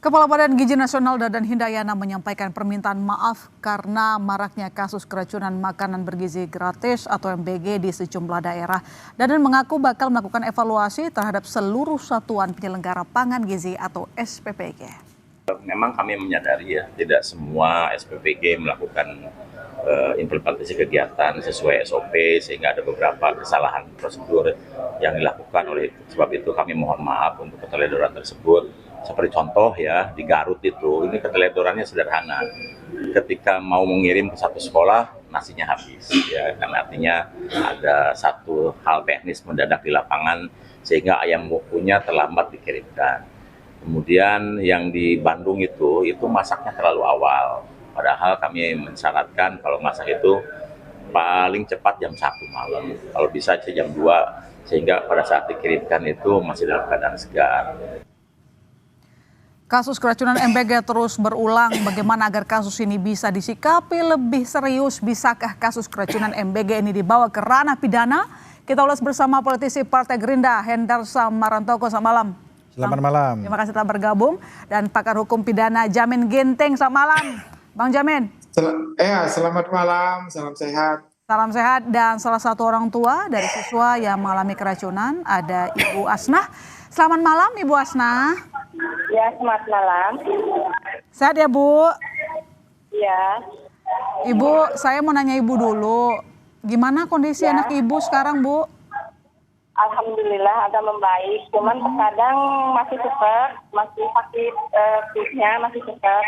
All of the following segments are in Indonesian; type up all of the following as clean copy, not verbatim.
Kepala Badan Gizi Nasional Dadan Hindayana menyampaikan permintaan maaf karena maraknya kasus keracunan makanan bergizi gratis atau MBG di sejumlah daerah. Dadan mengaku bakal melakukan evaluasi terhadap seluruh satuan penyelenggara pangan gizi atau SPPG. Memang kami menyadari ya, tidak semua SPPG melakukan implementasi kegiatan sesuai SOP sehingga ada beberapa kesalahan prosedur yang dilakukan. Oleh sebab itu kami mohon maaf untuk keteledoran tersebut. Seperti contoh ya, di Garut itu, ini keteledorannya sederhana. Ketika mau mengirim ke satu sekolah, nasinya habis. Ya, karena artinya ada satu hal teknis mendadak di lapangan, sehingga ayam wokunya terlambat dikirimkan. Kemudian yang di Bandung itu masaknya terlalu awal. Padahal kami mensyaratkan kalau masak itu paling cepat jam 1 malam. Kalau bisa jam 2, sehingga pada saat dikirimkan itu masih dalam keadaan segar. Kasus keracunan MBG terus berulang. Bagaimana agar kasus ini bisa disikapi lebih serius? Bisakah kasus keracunan MBG ini dibawa ke ranah pidana? Kita ulas bersama politisi Partai Gerindra, Hendarsam Marantoko. Selamat malam. Selamat malam. Terima kasih telah bergabung. Dan pakar hukum pidana Jamin Ginting. Selamat malam, Bang Jamin. Selamat malam, salam sehat. Salam sehat. Dan salah satu orang tua dari siswa yang mengalami keracunan ada Ibu Asnah. Selamat malam, Ibu Asnah. Ya, selamat malam. Sehat ya, Bu? Ya. Ibu, saya mau nanya Ibu dulu. Gimana kondisi anak Ibu sekarang, Bu? Alhamdulillah agak membaik. Cuman terkadang masih sesek, masih sakit perutnya, masih sesek.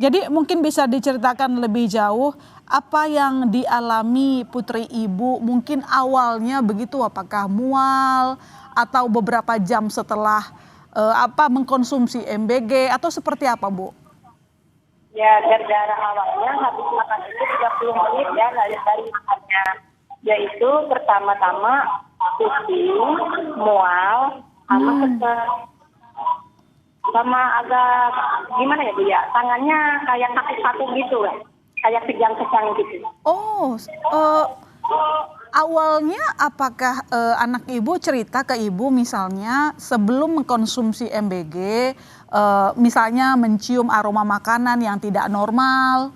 Jadi mungkin bisa diceritakan lebih jauh apa yang dialami putri Ibu mungkin awalnya begitu, apakah mual atau beberapa jam setelah mengkonsumsi MBG atau seperti apa, Bu? Ya, gara-gara awalnya habis makan itu 30 menit ya dari makannya. Yaitu pertama-tama pusing, mual, sama sesek. Sama agak gimana ya, Bu ya? Tangannya kayak sakit satu gitu ya. Kayak kejang-kejang gitu. Awalnya apakah anak Ibu cerita ke Ibu misalnya sebelum mengkonsumsi MBG, misalnya mencium aroma makanan yang tidak normal?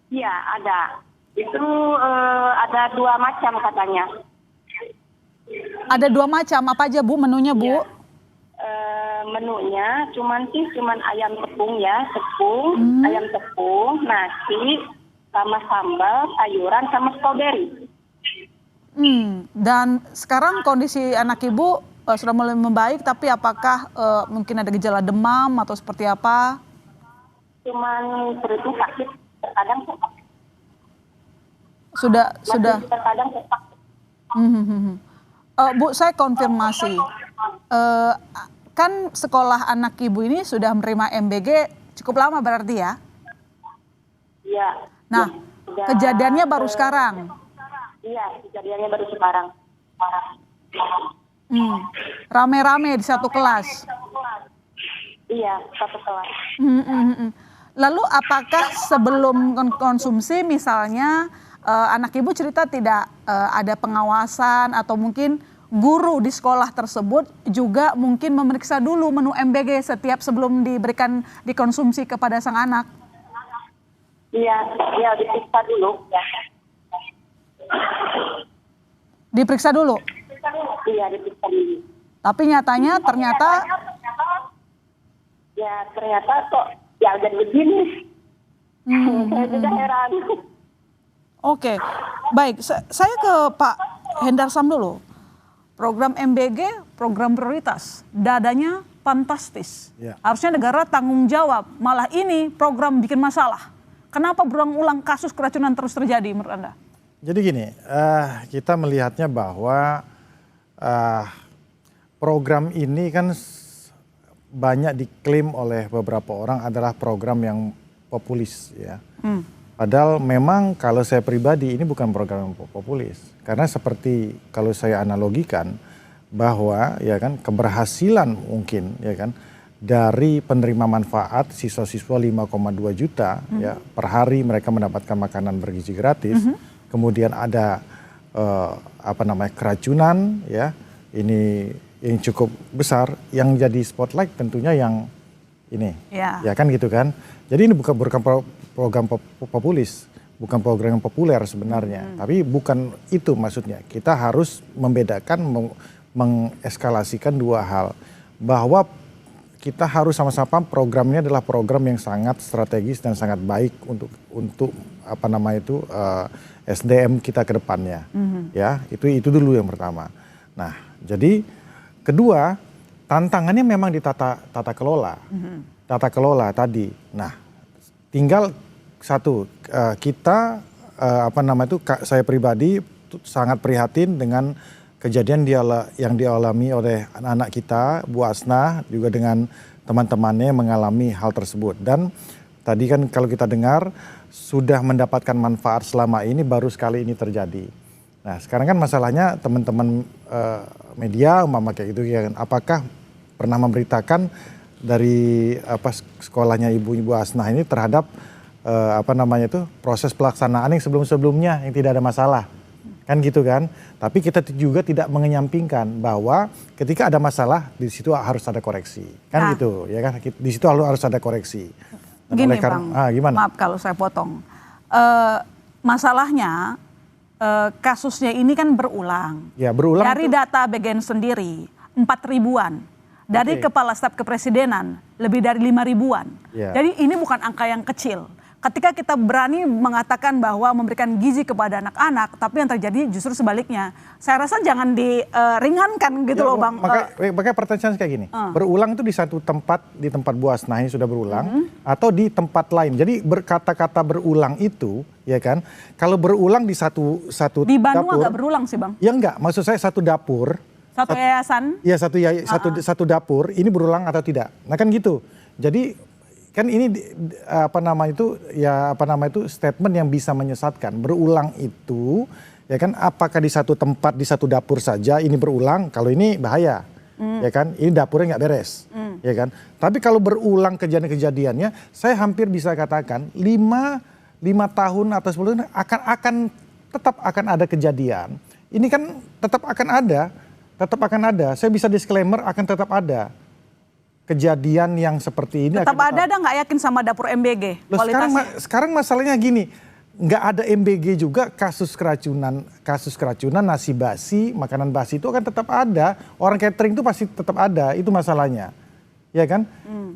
Iya, ada. Itu ada 2 macam katanya. Ada 2 macam, apa aja Bu menunya, Bu? Ya. Menunya cuman ayam tepung ya, ayam tepung, nasi, sama sambal, sayuran, sama stroberi. Dan sekarang kondisi anak Ibu sudah mulai membaik, tapi apakah mungkin ada gejala demam atau seperti apa? Cuman perutnya sakit, terkadang sesak. Sudah. Terkadang sesak. Bu, saya konfirmasi. Kan sekolah anak Ibu ini sudah menerima MBG cukup lama berarti ya? Iya. Nah, kejadiannya baru sekarang? Iya, kejadiannya baru sekarang. Rame-rame di satu kelas? Iya, satu kelas. Lalu apakah sebelum konsumsi misalnya anak Ibu cerita tidak ada pengawasan atau mungkin guru di sekolah tersebut juga mungkin memeriksa dulu menu MBG setiap sebelum dikonsumsi kepada sang anak? Iya, diperiksa dulu. Ya. Diperiksa dulu? Iya, diperiksa dulu. Tapi nyatanya ternyata kok ya jadi begini. Saya juga heran. Oke, baik. Saya ke Pak Hendarsam dulu. Program MBG, program prioritas, dadanya fantastis. Ya. Harusnya negara tanggung jawab, malah ini program bikin masalah. Kenapa berulang-ulang kasus keracunan terus terjadi menurut Anda? Jadi gini, kita melihatnya bahwa program ini kan banyak diklaim oleh beberapa orang adalah program yang populis ya. Padahal memang kalau saya pribadi ini bukan program populis. Karena seperti kalau saya analogikan bahwa ya kan keberhasilan mungkin ya kan dari penerima manfaat siswa-siswa 5,2 juta ya per hari mereka mendapatkan makanan bergizi gratis. Kemudian ada keracunan ya. Ini yang cukup besar, yang jadi spotlight tentunya yang ini, Ya. ya kan gitu kan. Jadi ini bukan program populis, bukan program yang populer sebenarnya, tapi bukan itu maksudnya. Kita harus membedakan, mengeskalasikan dua hal, bahwa kita harus sama-sama programnya adalah program yang sangat strategis dan sangat baik untuk SDM kita ke depannya. Ya, itu dulu yang pertama. Nah, jadi kedua, tantangannya memang di tata kelola. Tata kelola tadi. Nah, tinggal satu, kita saya pribadi sangat prihatin dengan kejadian yang dialami oleh anak-anak kita, Bu Asnah, juga dengan teman-temannya mengalami hal tersebut. Dan tadi kan kalau kita dengar sudah mendapatkan manfaat selama ini, baru sekali ini terjadi. Nah, sekarang kan masalahnya teman-teman media kayak gitu ya, apakah pernah memberitakan dari sekolahnya Ibu Asnah ini terhadap proses pelaksanaan yang sebelum-sebelumnya yang tidak ada masalah. Kan gitu kan. Tapi kita juga tidak mengenyampingkan bahwa ketika ada masalah di situ harus ada koreksi. Kan gitu, ya kan. Di situ harus ada koreksi. Dan Gini Bang, gimana? maaf kalau saya potong. Masalahnya kasusnya ini kan berulang. Ya, berulang. Dari data BGN sendiri 4.000-an. Dari Kepala Staf Kepresidenan lebih dari 5.000-an. Ya. Jadi ini bukan angka yang kecil. Ketika kita berani mengatakan bahwa memberikan gizi kepada anak-anak, tapi yang terjadi justru sebaliknya. Saya rasa jangan diringankan gitu loh Bang. Makanya pertanyaan kayak gini, berulang itu di satu tempat, di tempat Bu Asnah ini sudah berulang, atau di tempat lain. Jadi kata-kata berulang itu, ya kan, kalau berulang di satu Di Bandung dapur, agak berulang sih Bang. ya enggak, maksud saya satu dapur. Satu yayasan. Iya satu dapur, ini berulang atau tidak. Nah kan gitu, jadi kan ini statement yang bisa menyesatkan. Berulang itu ya kan, apakah di satu tempat, di satu dapur saja ini berulang, kalau ini bahaya. Ya kan, ini dapurnya nggak beres. Ya kan, tapi kalau berulang kejadiannya, saya hampir bisa katakan 5 tahun atau 10 tahun tetap akan ada kejadian. Ini kan tetap akan ada. Saya bisa disclaimer, akan tetap ada kejadian yang seperti ini. Tetap ada nggak yakin sama dapur MBG Loh, sekarang masalahnya gini, nggak ada MBG juga, kasus keracunan nasi basi, makanan basi itu akan tetap ada. Orang catering itu pasti tetap ada, itu masalahnya, ya kan?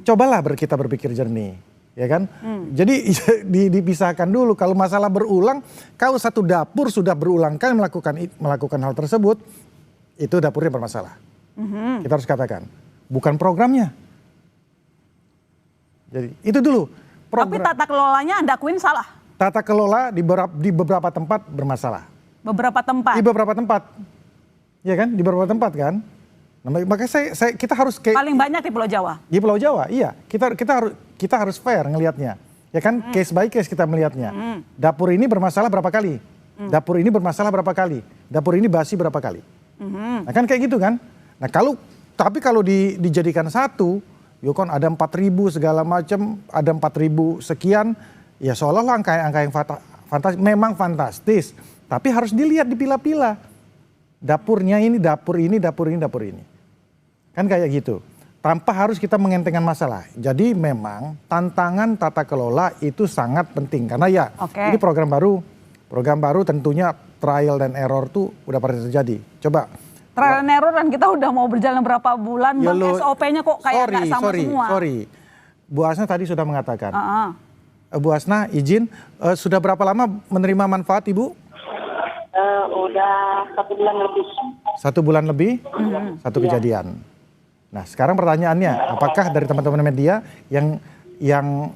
Cobalah kita berpikir jernih, ya kan? Jadi dipisahkan dulu. Kalau masalah berulang, kalau satu dapur sudah berulang kali melakukan hal tersebut, itu dapurnya bermasalah. Kita harus katakan, bukan programnya. Jadi itu dulu. Tapi tata kelolanya Anda akuin salah. Tata kelola di beberapa tempat bermasalah. Beberapa tempat. Di beberapa tempat, ya kan? Di beberapa tempat kan. Nah, makanya kita harus paling banyak di Pulau Jawa. Di Pulau Jawa, iya. Kita harus fair ngelihatnya, ya kan? Case by case kita melihatnya. Dapur ini bermasalah berapa kali? Dapur ini bermasalah berapa kali? Dapur ini basi berapa kali? Nah kan kayak gitu kan. Nah tapi kalau dijadikan satu, yukon ada 4.000 segala macam, ada 4.000 sekian, ya seolah-olah angka yang fantastis, memang fantastis, tapi harus dilihat dipilah-pilah. Dapurnya ini, dapur ini, dapur ini, dapur ini. Kan kayak gitu. Tanpa harus kita mengentengkan masalah. Jadi memang tantangan tata kelola itu sangat penting. Karena ya ini program baru tentunya trial dan error tuh udah pernah terjadi. Coba. Trial and error dan kita udah mau berjalan berapa bulan, ya Bang, SOP-nya kok kayak nggak sama semua. Sorry, Bu Asnah tadi sudah mengatakan. Bu Asnah izin, sudah berapa lama menerima manfaat Ibu? Udah 1 bulan lebih. 1 bulan lebih? Satu kejadian. Nah sekarang pertanyaannya, apakah dari teman-teman media yang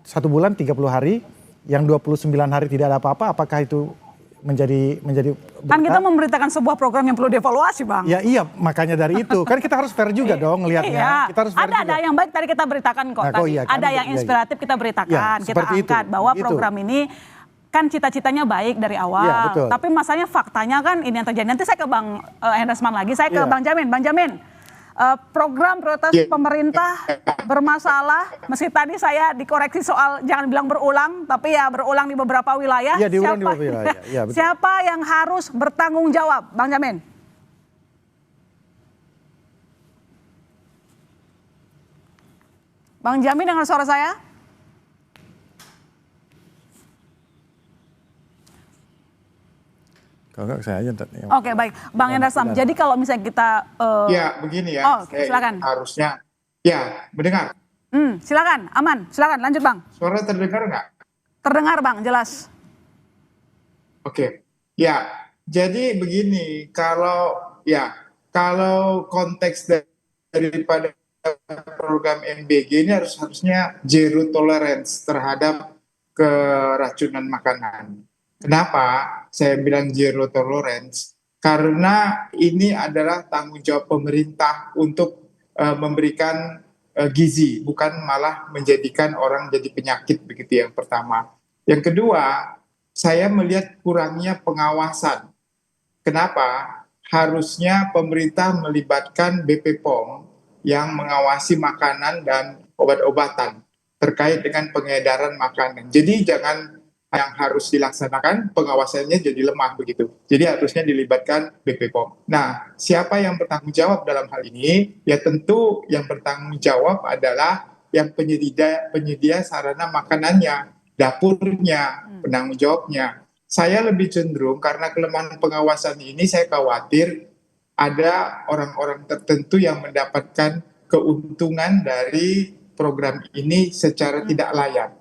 1 bulan 30 hari, yang 29 hari tidak ada apa-apa, apakah itu menjadi berita? Kan kita memberitakan sebuah program yang perlu dievaluasi Bang. Ya iya, makanya dari itu kan kita harus fair juga dong ngelihatnya. Iya. Kita harus fair ada yang baik tadi kita beritakan kok. Nah, tadi. iya, kan, ada yang inspiratif kita beritakan, Ya, kita angkat itu. bahwa program ini kan cita-citanya baik dari awal. Ya, betul. Tapi masalahnya faktanya kan ini yang terjadi. Nanti saya ke Bang Henresman lagi, saya ke Bang Jamin. Bang Jamin. Program prioritas pemerintah bermasalah, meski tadi saya dikoreksi soal jangan bilang berulang, tapi ya berulang di beberapa wilayah. Iya, diulang di beberapa wilayah. Ya, betul. Siapa yang harus bertanggung jawab, Bang Jamin? Bang Jamin dengar suara saya? Kalau enggak saya aja. Oke, baik. Bang Hendra Sam, jadi kalau misalnya kita... Ya, begini ya. Oh, silakan. Harusnya, ya, mendengar. Silakan, aman. Silakan, lanjut Bang. Suara terdengar nggak? Terdengar Bang, jelas. Oke. Ya, jadi begini, kalau konteks daripada program MBG ini harusnya zero tolerance terhadap keracunan makanan. Kenapa saya bilang zero tolerance? Karena ini adalah tanggung jawab pemerintah untuk memberikan gizi, bukan malah menjadikan orang jadi penyakit, begitu yang pertama. Yang kedua, saya melihat kurangnya pengawasan. Kenapa? Harusnya pemerintah melibatkan BP POM yang mengawasi makanan dan obat-obatan terkait dengan pengedaran makanan. Jadi jangan yang harus dilaksanakan pengawasannya jadi lemah begitu. Jadi harusnya dilibatkan BP POM. Nah, siapa yang bertanggung jawab dalam hal ini? Ya tentu yang bertanggung jawab adalah yang penyedia sarana makanannya, dapurnya, penanggung jawabnya. Saya lebih cenderung karena kelemahan pengawasan ini saya khawatir ada orang-orang tertentu yang mendapatkan keuntungan dari program ini secara tidak layak.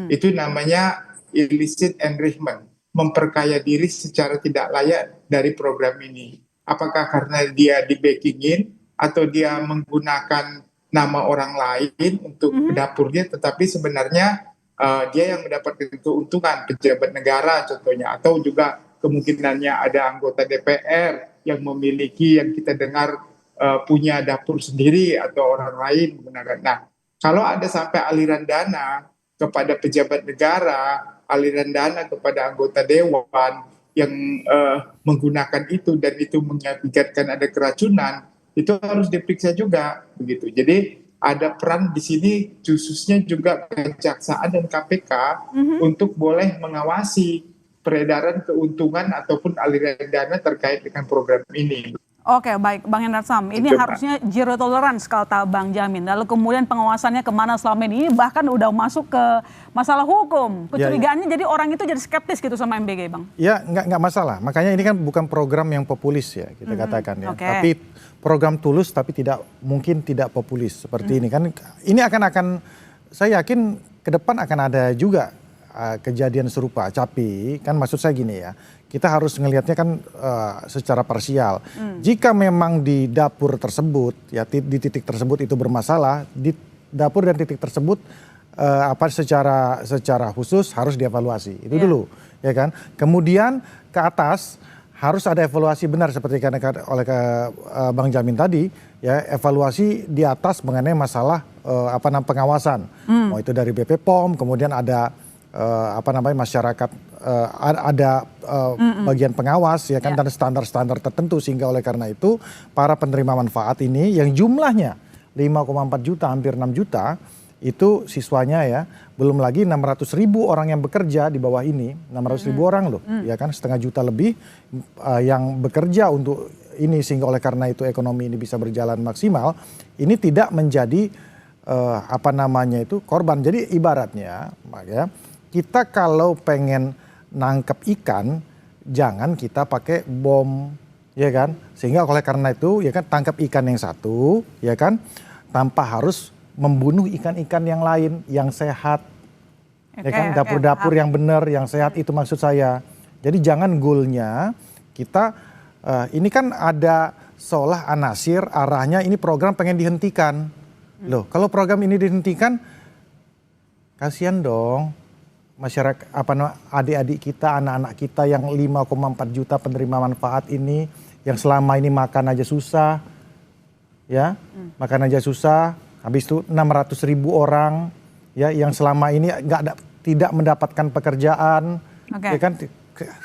Itu namanya illicit enrichment, memperkaya diri secara tidak layak dari program ini. Apakah karena dia di-backingin atau dia menggunakan nama orang lain untuk dapurnya, tetapi sebenarnya dia yang mendapatkan keuntungan, pejabat negara contohnya, atau juga kemungkinannya ada anggota DPR yang memiliki, yang kita dengar punya dapur sendiri atau orang lain menggunakan. Nah, kalau ada sampai aliran dana kepada pejabat negara, aliran dana kepada anggota dewan yang menggunakan itu dan itu mengakibatkan ada keracunan, itu harus diperiksa juga begitu. Jadi ada peran di sini khususnya juga kejaksaan dan KPK untuk boleh mengawasi peredaran keuntungan ataupun aliran dana terkait dengan program ini. Oke, baik Bang Hendra Sam, ini harusnya zero tolerance kalau tahu Bang Jamin. Lalu kemudian pengawasannya kemana selama ini, bahkan udah masuk ke masalah hukum. Kecurigaannya jadi orang itu jadi skeptis gitu sama MBG, Bang. Ya, nggak masalah. Makanya ini kan bukan program yang populis ya, kita katakan ya. Tapi program tulus tapi mungkin tidak populis seperti ini kan. Ini akan saya yakin ke depan akan ada juga kejadian serupa. Tapi kan maksud saya gini ya, kita harus ngelihatnya kan secara parsial. Jika memang di dapur tersebut, ya di titik tersebut itu bermasalah, di dapur dan titik tersebut secara khusus harus dievaluasi. Itu dulu, ya kan. Kemudian ke atas harus ada evaluasi benar seperti oleh Bang Jamin tadi, ya evaluasi di atas mengenai masalah pengawasan. Mau itu dari BP POM, kemudian ada masyarakat ada bagian pengawas ya kan dan standar-standar tertentu, sehingga oleh karena itu para penerima manfaat ini yang jumlahnya 5,4 juta hampir 6 juta itu siswanya ya, belum lagi 600.000 orang yang bekerja di bawah ini, 600.000 orang loh ya kan, setengah juta lebih yang bekerja untuk ini, sehingga oleh karena itu ekonomi ini bisa berjalan maksimal. Ini tidak menjadi korban. Jadi ibaratnya ya, kita kalau pengen nangkep ikan, jangan kita pakai bom, ya kan? Sehingga oleh karena itu, ya kan, tangkap ikan yang satu, ya kan, tanpa harus membunuh ikan-ikan yang lain, yang sehat, ya kan? Dapur-dapur yang benar, yang sehat, itu maksud saya. Jadi jangan goalnya kita, ini kan ada seolah anasir arahnya ini program pengen dihentikan. Loh, kalau program ini dihentikan, kasihan dong masyarakat, adik-adik kita, anak-anak kita yang 5,4 juta penerima manfaat ini, yang selama ini makan aja susah, ya, makan aja susah. Habis itu 600.000 orang, ya, yang selama ini tidak mendapatkan pekerjaan, ya kan,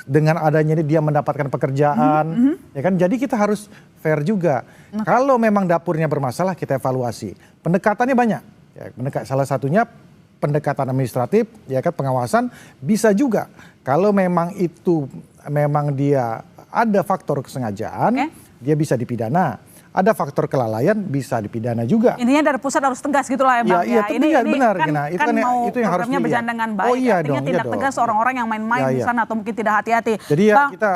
dengan adanya ini dia mendapatkan pekerjaan, ya kan. Jadi kita harus fair juga. Kalau memang dapurnya bermasalah, kita evaluasi. Pendekatannya banyak. Ya, salah satunya pendekatan administratif, ya kan, pengawasan. Bisa juga kalau memang dia ada faktor kesengajaan, dia bisa dipidana. ada faktor kelalaian bisa dipidana juga. Intinya dari pusat harus tegas gitu lah ya Bang. Iya, Ini benar. kan, Nah, kan mau itu yang harus programnya dilihat. berjalan dengan baik. Oh iya Artinya dong, tindak iya dong. tegas orang-orang yang main-main di Iya. sana atau mungkin tidak hati-hati. Jadi ya Bang, kita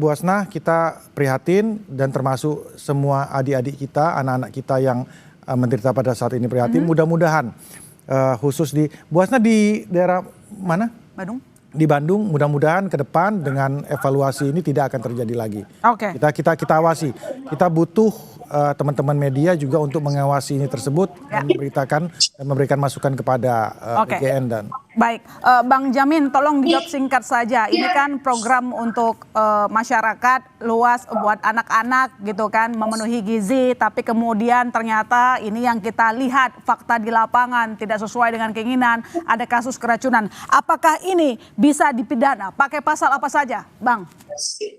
Bu Asna, kita prihatin dan termasuk semua adik-adik kita, anak-anak kita yang menderita pada saat ini prihatin. Mudah-mudahan khusus di Bu Asna di daerah mana? Bandung. Di Bandung, mudah-mudahan ke depan dengan evaluasi ini tidak akan terjadi lagi. Oke. Kita awasi. Kita butuh teman-teman media juga untuk mengawasi ini tersebut dan memberitakan dan memberikan masukan kepada Oke. BGN dan Baik, Bang Jamin, tolong dijawab singkat saja. Ini kan program untuk masyarakat luas buat anak-anak gitu kan, memenuhi gizi, tapi kemudian ternyata ini yang kita lihat fakta di lapangan tidak sesuai dengan keinginan, ada kasus keracunan. Apakah ini bisa dipidana? Pakai pasal apa saja, Bang?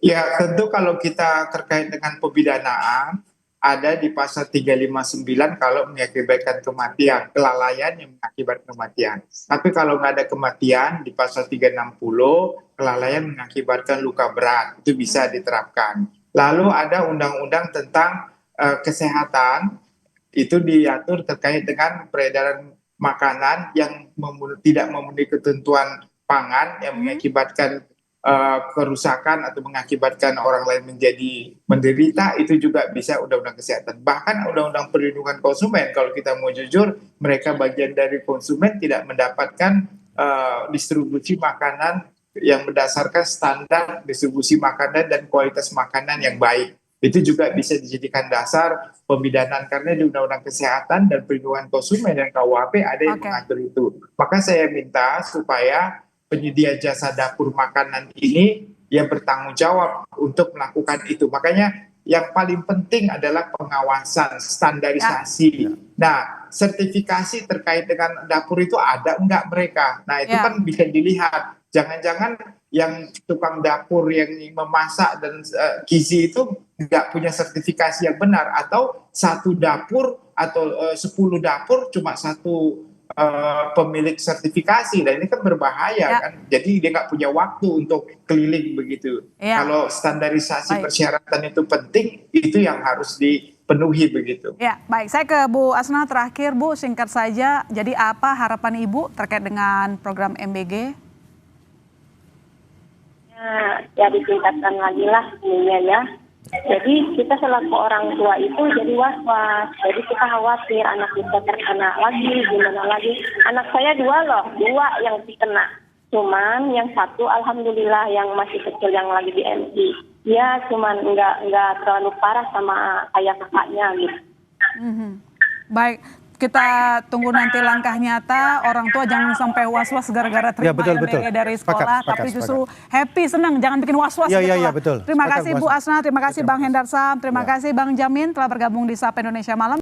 Ya, tentu kalau kita terkait dengan pemidanaan, ada di pasal 359 kalau mengakibatkan kematian, kelalaian yang mengakibatkan kematian. Tapi kalau nggak ada kematian, di pasal 360, kelalaian mengakibatkan luka berat, itu bisa diterapkan. Lalu ada undang-undang tentang kesehatan, itu diatur terkait dengan peredaran makanan yang tidak memenuhi ketentuan pangan yang mengakibatkan kerusakan atau mengakibatkan orang lain menjadi menderita, itu juga bisa undang-undang kesehatan. Bahkan undang-undang perlindungan konsumen, kalau kita mau jujur, mereka bagian dari konsumen tidak mendapatkan distribusi makanan yang berdasarkan standar distribusi makanan dan kualitas makanan yang baik. Itu juga bisa dijadikan dasar pemidanaan karena di undang-undang kesehatan dan perlindungan konsumen dan KUHP ada yang mengatur itu. Maka saya minta supaya penyedia jasa dapur makanan ini yang bertanggung jawab untuk melakukan itu. Makanya yang paling penting adalah pengawasan, standarisasi. Nah, sertifikasi terkait dengan dapur itu ada enggak mereka? Nah, itu kan bisa dilihat. Jangan-jangan yang tukang dapur yang memasak dan gizi itu enggak punya sertifikasi yang benar, atau satu dapur atau 10 dapur cuma satu pemilik sertifikasi, dan ini kan berbahaya kan, jadi dia nggak punya waktu untuk keliling begitu. Kalau standarisasi persyaratan itu penting, itu yang harus dipenuhi begitu. Ya, baik, saya ke Bu Asna terakhir, Bu, singkat saja. Jadi apa harapan Ibu terkait dengan program MBG? Ya ditingkatkan lagi lah ininya ya. Jadi kita selaku orang tua itu jadi was-was. Jadi kita khawatir anak kita terkena lagi, gimana lagi. Anak saya 2 yang terkena. Cuman yang satu alhamdulillah yang masih kecil yang lagi di MI. Ya cuman nggak terlalu parah sama kayak kakaknya gitu. Baik. Kita tunggu nanti langkah nyata, orang tua jangan sampai was-was gara-gara terima MBG dari sekolah, tapi justru happy, senang, jangan bikin was-was gitu lah. Betul. Terima kasih Bu Asna, terima kasih Bang Hendarsam, terima kasih Bang Jamin telah bergabung di Sapa Indonesia Malam.